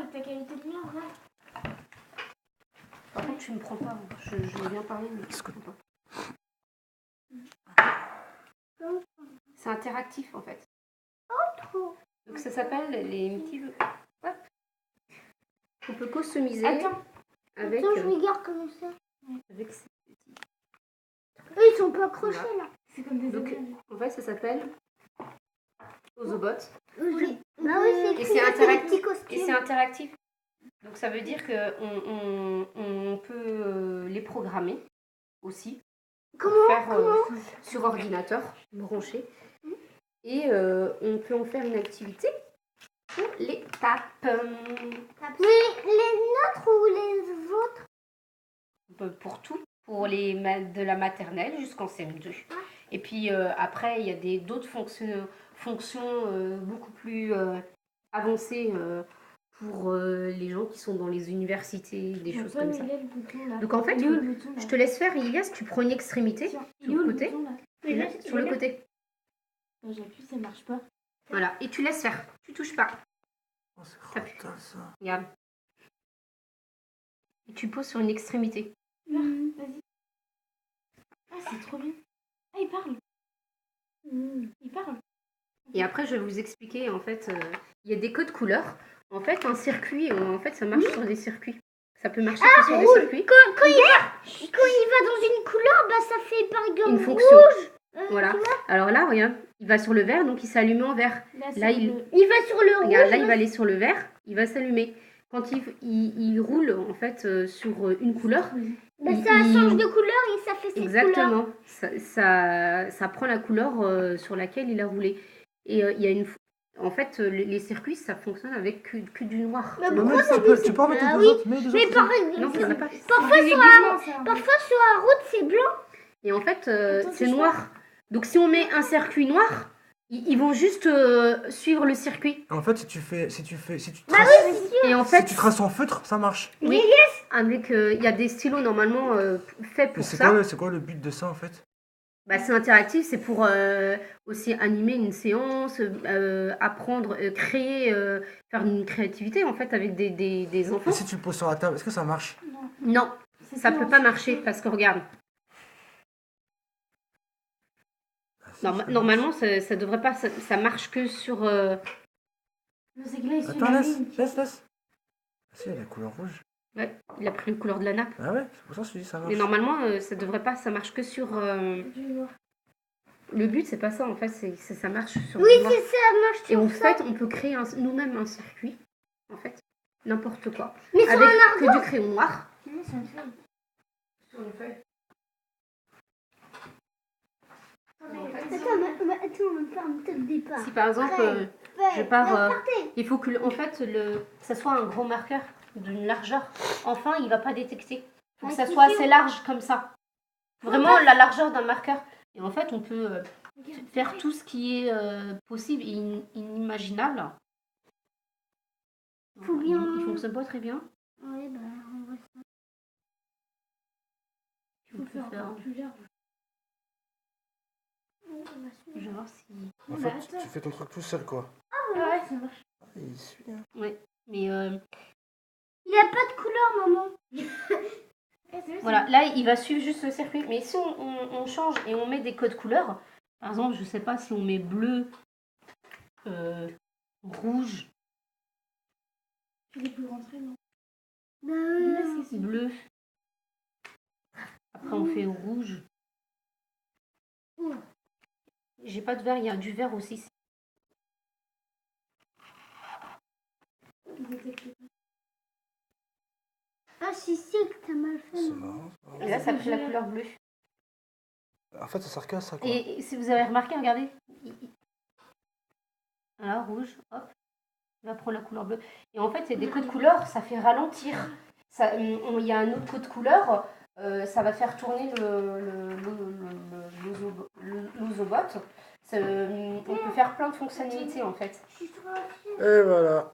avec ta qualité de lumière, regarde. Par contre, tu me prends pas. Je veux bien parler, mais tu me prends pas. C'est interactif, en fait. Trop. Donc, ça s'appelle les petits jeux. Hop. On peut customiser Attends, avec... je regarde comment ça. avec ces petits... Eux, ils sont pas accrochés, là. C'est comme des Donc, images. en fait, ça s'appelle Ozobot. Bah oui, c'est Et c'est écrit, interactif. petits Et costumes. c'est interactif. Donc ça veut dire qu'on peut les programmer aussi. Comment Sur ordinateur, branché. Et on peut en faire une activité pour les tapes. Mais les nôtres ou les autres? Pour tout. Pour les de la maternelle jusqu'en CM2. Et puis après, il y a d'autres fonctions beaucoup plus avancées pour les gens qui sont dans les universités, des choses comme ça. Donc en fait, je te laisse faire, Ilias, tu prends une extrémité sur le côté. Sur le côté. J'appuie, ça marche pas. Voilà, et tu laisses faire. Tu touches pas. Oh, c'est rata, ça. Regarde. Et tu poses sur une extrémité. Vas-y. Ah, c'est trop bien. Ah, il parle. Il parle. Et après, je vais vous expliquer, en fait, il y a des codes couleurs. En fait, un circuit, en fait, ça marche sur des circuits. Ça peut marcher que sur des circuits. Quand il va dans une couleur, bah ça fait par exemple Une fonction. rouge. Voilà. Alors là, regarde, il va sur le vert, donc il s'allume en vert. Là, il va sur le rouge. Regarde, là, il va aller sur le vert, il va s'allumer. Quand il roule, en fait, sur une couleur... Bah, ça change de couleur et ça fait cette couleur. Exactement. Ça prend la couleur sur laquelle il a roulé. Et il y a une... En fait, les circuits, ça fonctionne avec que du noir. Bah, Non, pourquoi mais tu peux en mettre Ah deux oui. autres, mais deux Mais autres. par Non, exemple, il y en a pas. parfois sur la route c'est blanc. Et en fait, Attends, c'est touche noir. Donc si on met un circuit noir, ils vont juste suivre le circuit. En fait, si tu Bah traces, oui, c'est sûr. Et en si fait, tu traces en feutre, ça marche. oui, avec il y a des stylos normalement faits Mais pour ça. c'est quoi le but de ça, en fait? Bah, c'est interactif, c'est pour aussi animer une séance, apprendre, créer, faire une créativité en fait avec des enfants. Et si tu le poses sur la table, est-ce que ça marche? Non, ça peut pas marcher parce que regarde, normalement ça devrait pas, ça marche que sur. Attends, laisse. Ah, si, il y a la couleur rouge. Ouais, il a pris la couleur de la nappe. Ah ouais, c'est pour ça que je te dis ça marche. Mais normalement, ça devrait pas, ça marche que sur. Le but, c'est pas ça, en fait, ça marche sur. Oui, le noir. c'est ça, marche Et en sur ça. fait, on peut créer nous-mêmes un circuit, en fait, n'importe quoi, Mais sur avec un que du crayon noir. Sur une feuille. En Attends, on va faire un petit départ. Si par exemple, je pars, il faut que, en fait, ça soit un gros marqueur d'une largeur. Enfin, il va pas détecter. Il faut que ça soit assez large comme ça. Vraiment la largeur d'un marqueur. Et en fait, on peut faire tout ce qui est possible et inimaginable. Il fonctionne pas très bien. Oui, bah, on voit ça. On peut faire. Je vais voir si. En fait, tu fais ton truc tout seul, quoi. Ah ouais, ça marche. Ah, il suit, hein. Ouais, mais Il a pas de couleur, maman. voilà, là il va suivre juste le circuit. Mais si on change et on met des codes couleurs, par exemple, je sais pas si on met bleu, rouge, Il peut rentrer, non? bleu. Après on fait rouge. J'ai pas de vert, il y a du vert aussi. Ah, si, que t'as mal fait. C'est maman. marrant. Et là, ça a pris la couleur bleue. En fait, ça sert qu'à ça, quoi. Et si vous avez remarqué, regardez. Voilà, rouge, hop. Il va prendre la couleur bleue. Et en fait, c'est des codes couleurs, ça fait ralentir. Il y a un autre code couleur, ça va faire tourner l'ozobot. On peut faire plein de fonctionnalités, en fait. Et voilà.